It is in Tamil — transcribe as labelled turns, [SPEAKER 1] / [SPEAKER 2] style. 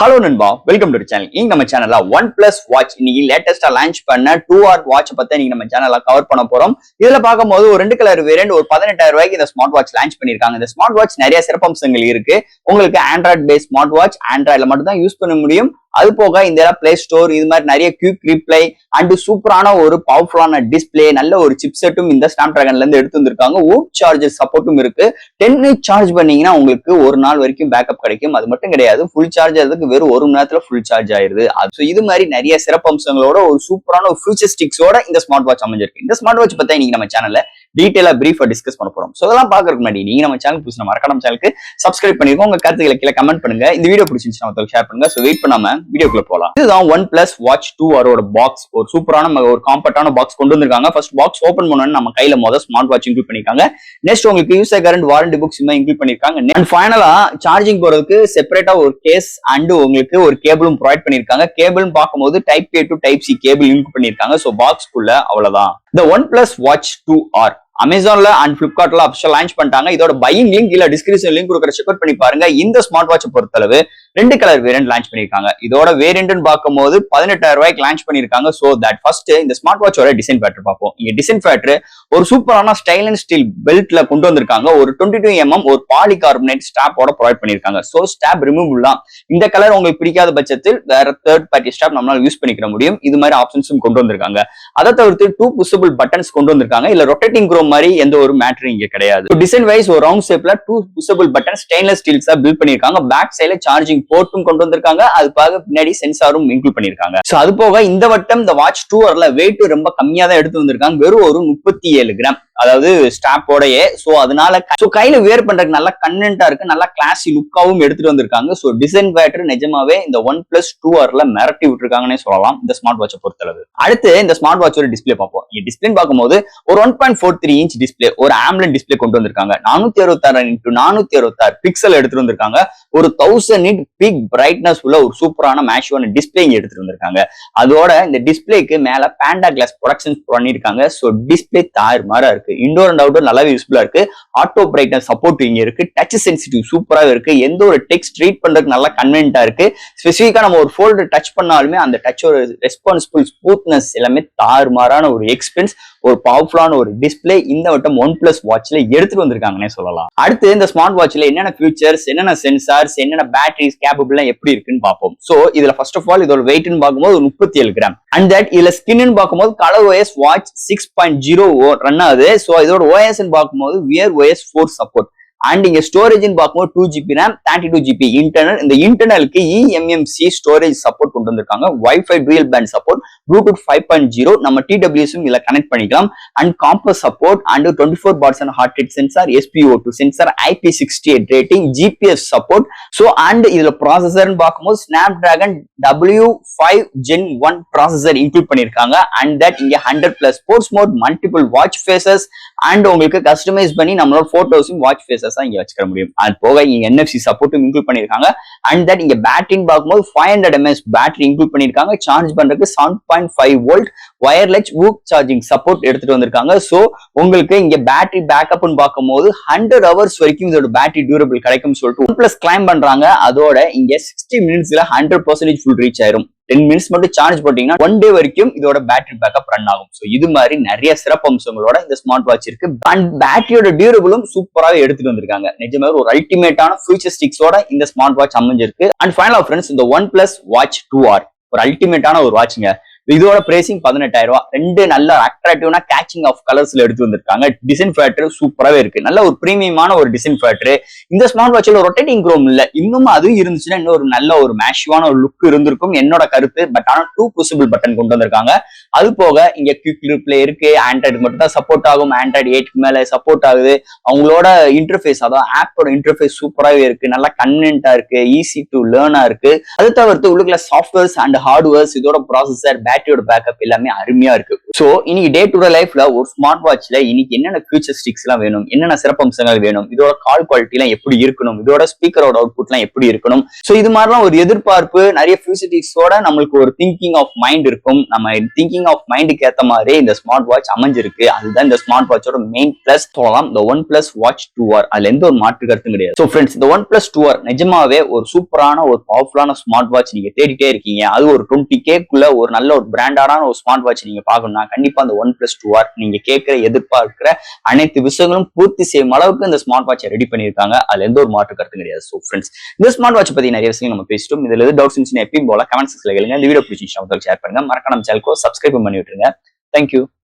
[SPEAKER 1] ஹலோ நண்பா, வெல்கம் டு சேனல். இங்க நம்ம சேனல்ல ஒன் பிளஸ் வாட்ச் இன்னைக்கு லேட்டஸ்டா லான்ச் பண்ண 2R வாட்ச் பத்தி நீங்க நம்ம சேனல்ல கவர் பண்ண போறோம். இதுல பார்க்கும்போது ஒரு 2 கலர் வேரியன்ட் ஒரு 18,000 ரூபாய்க்கு இந்த ஸ்மார்ட் வாட்ச் லான்ச் பண்ணிருக்காங்க. இந்த ஸ்மார்ட் வாட்ச் நிறைய சிறப்பம்சங்கள் இருக்கு. உங்களுக்கு ஆண்ட்ராய்ட் பேஸ்ட் ஸ்மார்ட் வாட்ச் ஆண்ட்ராய்ட்ல மட்டும் தான் யூஸ் பண்ண முடியும். அது போக இந்த பிளே ஸ்டோர் இது மாதிரி நிறைய குயிக் ரிப்ளை அண்ட் சூப்பரான ஒரு பவர்ஃபுல்லான டிஸ்பிளே, நல்ல ஒரு சிப்செட்டும் இந்த ஸ்னாப் டிராகன்ல இருந்து எடுத்து வந்திருக்காங்க. ஊப் சார்ஜர் சப்போர்ட்டும் இருக்கு. 10 மினிட் சார்ஜ் பண்ணீங்கன்னா உங்களுக்கு ஒரு நாள் வரைக்கும் பேக்கப் கிடைக்கும். அது மட்டும் கிடையாது, ஃபுல் சார்ஜ் ஆகிறதுக்கு வெறும் 1 மணி நேரத்துல ஃபுல் சார்ஜ் ஆயிருது. இது மாதிரி நிறைய சிறப்பம்சங்களோட ஒரு சூப்பரான ஒரு ஃபியூச்சரிஸ்டிக்ஸோட இந்த ஸ்மார்ட் வாட்ச் அமைஞ்சிருக்கு. இந்த ஸ்மார்ட் வாட்ச் பத்தி நீங்க நம்ம சேனல்ல டீடைலா பிரீஃபா டிஸ்கஸ் பண்ண போறோம். சோ அதெல்லாம் பாக்குறதுக்கு முன்னாடி நீங்க நம்ம சேனல் புதுசா மறக்காம சேனலுக்கு சப்ஸ்கிரைப் பண்ணிருக்கோம். உங்க கருத்துக்களை கீழே கமெண்ட் பண்ணுங்க. இந்த வீடியோ பிடிச்சிருந்துச்சுன்னா மத்தவங்களுக்கு ஷேர் பண்ணுங்க. சோ வெயிட் பண்ணாம வீடியோக்குள்ள போலாம். இதுதான் ஒன் பிளஸ் வாட்ச் 2R ஓட பாக்ஸ். ஒரு சூப்பரான ஒரு காம்பேக்டான பாக்ஸ் கொண்டு வந்திருக்காங்க. ஃபர்ஸ்ட் பாக்ஸ் ஓபன் பண்ணோன்னு நம்ம கையில ஸ்மார்ட் வாட்ச் இன்க்ளூட் பண்ணிருக்காங்க. நெக்ஸ்ட் உங்களுக்கு user current warranty books include பண்ணிருக்காங்க. அண்ட் ஃபைனலா சார்ஜிங் போறதுக்கு செப்பரேட்டா ஒரு கேஸ் அண்ட் உங்களுக்கு ஒரு கேபிளும் ப்ரொவைட் பண்ணிருக்காங்க. கேபிள் பார்க்கும்போது type A to type C cable include பண்ணிருக்காங்க. சோ பாக்ஸ்க்குள்ள அவ்வளவுதான். இந்த ஒன் பிளஸ் வாட்ச் 2R அமேசான்ல அண்ட் பிளிப்கார்ட்ல அபிஷியல் லான்ச் பண்ணிட்டாங்க. இதோட பையிங் லிங்க் இல்ல டிஸ்கிரிப்ஷன் லிங்க் கொடுக்குற செக் அவுட் பண்ணி பாருங்க. இந்த ஸ்மார்ட் வாட்ச் பொறுத்தளவு 2 கலர் வேரியன்ட் லான்ச் பண்ணிருக்காங்க. இதோட வேரியன்ட் பார்க்கும்போது 18,000 ரூபாய்க்கு லான்ச் பண்ணிருக்காங்க. சோ தட் ஃபர்ஸ்ட் இந்த ஸ்மார்ட் வாட்சோட டிசைன் ஃபேக்டர் பார்ப்போம். இங்க டிசைன் ஃபேக்டர் ஒரு சூப்பரான ஸ்டைல் அண்ட் ஸ்டீல் பெல்ட்ல கொண்டு வந்திருக்காங்க. ஒரு 22 mm ஒரு பாலிகார்பனேட் ஸ்டாப்போட ப்ரொவைட் பண்ணிருக்காங்க. சோ ஸ்டாப் ரிமூவபிள் தான். இந்த கலர் உங்களுக்கு பிடிக்காத பட்சத்தில் வேற தேர்ட் பார்ட்டி ஸ்டாப் நம்மளால யூஸ் பண்ணிக்கிற முடியும். இது மாதிரி ஆப்ஷன்ஸும் கொண்டு வந்திருக்காங்க. அதை தவிர்த்து 2 புஷபிள் பட்டன்ஸ் கொண்டு வந்திருக்காங்க. இல்ல ரொட்டேட்டிங் குரோம் மாதிரி எந்த ஒரு மேட்டர் இங்க கிடையாது. டிசைன் வைஸ் ஒரு ரவுண்ட் ஷேப்ல 2 புஷபிள் பட்டன் ஸ்டெயின்லெஸ் ஸ்டீல்ஸா பில்ட் பண்ணிருக்காங்க. பேக் சைடுல சார்ஜிங் போர்ட்டும் கொண்டு வந்திருக்காங்க. அது போக பின்னாடி சென்சாரும் இன்க்ளூட் பண்ணிருக்காங்க. சோ அது போக இந்த வட்டம் இந்த வாட்ச் 2Rல வெயிட் ரொம்ப கம்மியா தான் எடுத்து வந்திருக்காங்க. வெறும் ஒரு 37 கிராம், அதாவது ஸ்டாப்போடயே. சோ அதனால கையில வேர் பண்றதுக்கு நல்லா கன்வென்ட்டா இருக்கு. நல்லா கிளாசி லுக்காவும் எடுத்துட்டு வந்திருக்காங்க. சோ டிசைன் ஃபேக்டர் நிஜமாவே இந்த ஒன் பிளஸ் 2Rல மிரட்டி விட்டுருக்காங்கன்னே சொல்லலாம் இந்த ஸ்மார்ட் வாட்சை பொறுத்தளவு. அடுத்து இந்த ஸ்மார்ட் வாட்சோட டிஸ்பிளே பார்ப்போம். டிஸ்பிளே பார்க்கும்போது ஒரு 1.43 இன்ச் டிஸ்பிளே, ஒரு ஆம்லன் டிஸ்பிளே கொண்டு வந்திருக்காங்க. 466x466 பிக்சல் எடுத்துட்டு வந்திருக்காங்க. ஒரு 1000 நிட் பிக் பிரைட்னஸ் உள்ள ஒரு சூப்பரான மேஷுவான டிஸ்பிளே இங்க எடுத்துட்டு வந்திருக்காங்க. அதோட இந்த டிஸ்பிளேக்கு மேல பேண்டா கிளாஸ் ப்ரொடக்ஷன் பண்ணிருக்காங்க. சோ டிஸ்பிளே தாறுமாறா இருக்கு. இன்டோர் அண்ட் அவுட்டோர் நல்லாவே யூஸ்ஃபுல்லா இருக்கு. ஆட்டோ பிரைட்னஸ் சப்போர்ட் இங்க இருக்கு. டச் சென்சிட்டிவ் சூப்பராவே இருக்கு. எந்த ஒரு டெக்ஸ்ட் ரீட் பண்றதுக்கு நல்லா கன்வென்ட்டா இருக்கு. ஸ்பெசிஃபிக்கா நம்ம ஒரு ஃபோல்டர் டச் பண்ணாலுமே அந்த டச்சோட ரெஸ்பான்சிபிள் ஸ்மூத்னஸ் எல்லாமே தாறுமாறான ஒரு எக்ஸ்பீரியன்ஸ், ஒரு பவர்ஃபுல்லான ஒரு டிஸ்பிளே இந்த வட்டம் ஒன் பிளஸ் வாட்ச்ல எடுத்துட்டு வந்திருக்காங்கன்னே சொல்லலாம். அடுத்து இந்த ஸ்மார்ட் வாட்ச்ல என்னென்ன ஃபியூச்சர்ஸ், என்னென்ன சென்சார்ஸ், என்னென்ன பேட்டரிஸ் கேப்பபிள் எப்படி இருக்குன்னு பார்ப்போம். சோ இதுல ஃபர்ஸ்ட் ஆஃப் ஆல் இதோட வெயிட்னு பார்க்கும்போது 37 கிராம். அண்ட் தட் இதுல ஸ்கின்னு பார்க்கும்போது கலர் OS வாட்ச் 6.0 ரன் ஆகுது. சோ இதோட OS பார்க்கும்போது Wear OS 4 சப்போர்ட். அண்ட் இங்க ஸ்டோரேஜ் பார்க்கும்போது 2GB RAM 32GB இன்டர்னல். இந்த இன்டர்னலுக்கு eMMC ஸ்டோரேஜ் சப்போர்ட் கொண்டு வந்திருக்காங்க. Wifi dual band support, Bluetooth 5.0 நம்ம TWS இதுல கனெக்ட் பண்ணிக்கலாம். And compass support and 24 parts heart rate sensor, SpO2 sensor, IP68 rating, GPS support. So and இதுல ப்ராசஸர் பார்க்கும்போது Snapdragon W5 Gen 1 processor include பண்ணிருக்காங்க. அண்ட் தட் இங்க 100+ sports mode, multiple watch faces and உங்களுக்கு கஸ்டமைஸ் பண்ணி நம்மளோட போட்டோஸும் வாட்ச் ஃபேசஸ் இங்க வச்சுக்க முடியும். அது போக இங்க NFC சப்போர்ட்டும் இன்க்ளூட் பண்ணிருக்காங்க. அண்ட் தட் இங்க பேட்டரின்னு பார்க்கும்போது 500 mAh பேட்டரி இன்க்ளூட் பண்ணிருக்காங்க. சார்ஜ் பண்றதுக்கு 7.5 வோல்ட் வயர்லெஸ் ஊக் சார்ஜிங் சப்போர்ட் எடுத்துட்டு வந்திருக்காங்க. சோ உங்களுக்கு இங்க பேட்டரி பேக்கப்னு பார்க்கும்போது 100 hours வரைக்கும் இதோட பேட்டரி டியூரபிள் கிடைக்கும் சொல்லிட்டு OnePlus கிளைம் பண்றாங்க. அதோட இங்க 60 மினிட்ஸ்ல 100% ஃபுல் ரீச் ஆயிரும். 10 மினிட்ஸ் மட்டும் சார்ஜ் போட்டீங்கன்னா 1 டே வரைக்கும் இதோட பேட்டரி பேக்கப் ரன் ஆகும். சோ இது மாதிரி நிறைய சிறப்பம்சங்களோட இந்த ஸ்மார்ட் வாட்ச் இருக்கு. அண்ட் பேட்டரியோட டியூரபிளும் சூப்பராகவே எடுத்துட்டு வந்திருக்காங்க. நிஜமாவே ஒரு அல்டிமேட்டான ஃபியூச்சரிஸ்டிக்ஸோட இந்த ஸ்மார்ட் வாட்ச் அமைஞ்சிருக்கு. அண்ட் ஃபைனலா ஃப்ரெண்ட்ஸ், இந்த ஒன் பிளஸ் வாட்ச் 2R ஒரு அல்டிமேட்டான ஒரு வாட்ச்ங்க. இதோட பிரைசிங் 18,000 ரூபாய். 2 நல்ல அட்ராக்டிவான கேச்சிங் ஆஃப் கலர்ஸ்ல எடுத்து வந்திருக்காங்க. டிசைன் ஃபேக்டர் சூப்பராகவே இருக்கு. நல்ல ஒரு பிரீமியமான ஒரு டிசைன் ஃபேக்டர். இந்த ஸ்மார்ட் வாட்ச்ல ரொட்டேட்டிங் குரோம் இல்ல, இன்னும் அதுவும் இருந்துச்சுன்னா இன்னும் ஒரு நல்ல ஒரு மேஷிவான ஒரு லுக் இருந்திருக்கும் என்னோட கருத்து. பட் ஆனா 2 புஷபிள் பட்டன் கொண்டு வந்திருக்காங்க. அது போக இங்க குயிக் ரிப்ளே இருக்கு. ஆண்ட்ராய்டு மட்டும் தான் சப்போர்ட் ஆகும். ஆண்ட்ராய்டு 8 மேல சப்போர்ட் ஆகுது. அவங்களோட இன்டர்ஃபேஸ், அதாவது ஆப்போட இன்டர்ஃபேஸ் சூப்பராகவே இருக்கு. நல்லா கன்வென்ட்டா இருக்கு. ஈஸி டு லேர்னா இருக்கு. அது தவிர்த்து உள்ளுக்குள்ள சாஃப்ட்வேர்ஸ் அண்ட் ஹார்ட்வேர்ஸ், இதோட ப்ராசஸர், பேட்டரியோட பேக்கப் எல்லாமே அருமையா இருக்கு. சோ இன்னைக்கு டே டு டே லைஃப்ல ஒரு ஸ்மார்ட் வாட்ச்ல இன்னைக்கு என்னென்ன ஃபியூச்சரிஸ்டிக்ஸ் எல்லாம் வேணும், என்னென்ன சிறப்பம்சங்கள் வேணும், இதோட கால் குவாலிட்டி எல்லாம் எப்படி இருக்கணும், இதோட ஸ்பீக்கரோட அவுட்புட் எல்லாம் எப்படி இருக்கணும், சோ இது மாதிரிலாம் ஒரு எதிர்பார்ப்பு நிறைய ஃபியூச்சரிஸ்டிக்ஸோட நம்மளுக்கு ஒரு திங்கிங் ஆஃப் மைண்ட் இருக்கும். நம்ம திங்கிங் ஆஃப் மைண்டுக்கு ஏத்த மாதிரி இந்த ஸ்மார்ட் வாட்ச் அமைஞ்சிருக்கு. அதுதான் இந்த ஸ்மார்ட் வாட்சோட மெயின் பிளஸ் சொல்லலாம். இந்த ஒன் பிளஸ் வாட்ச் 2R அதுல எந்த ஒரு மாற்று கருத்தும் கிடையாது. சோ ஃப்ரெண்ட்ஸ், இந்த ஒன் பிளஸ் 2R நிஜமாவே ஒரு சூப்பரான ஒரு பவர்ஃபுல்லான ஸ்மார்ட் வாட்ச் நீங்க தேடிட்டே இருக்கீங்க. அது ஒரு 20K குள்ள ஒரு நல்ல ஒரு பிராண்டான ஒரு ஸ்மார்ட் வாட்ச் நீங்க பார்க்கணும்னா கண்டிப்பா அந்த ஒன் பிளஸ் 2R நீங்க கேட்கிற எதிர்பார்க்கிற அனைத்து விஷயங்களும் பூர்த்தி செய்யும் அளவுக்கு இந்த ஸ்மார்ட் வாட்சை ரெடி பண்ணியிருக்காங்க. அதுல எந்த ஒரு மாற்று கருத்தும் கிடையாது. சோ ஃப்ரெண்ட்ஸ், இந்த ஸ்மார்ட் வாட்ச் பத்தி நிறைய விஷயங்கள் நம்ம பேசிட்டோம். இதுல எது டவுட்ஸ் இருந்துச்சுன்னா எப்பயும் போல கமெண்ட் செக்ஷன்ல கேளுங்க. இந்த வீடியோ பிடிச்சிருந்தா ஷேர் பண்ணுங்க. மறக்காம நம்ம சேனலுக்கு சப்ஸ்கிரைப் பண்ணி விட்டுருங்க. தேங்க்யூ.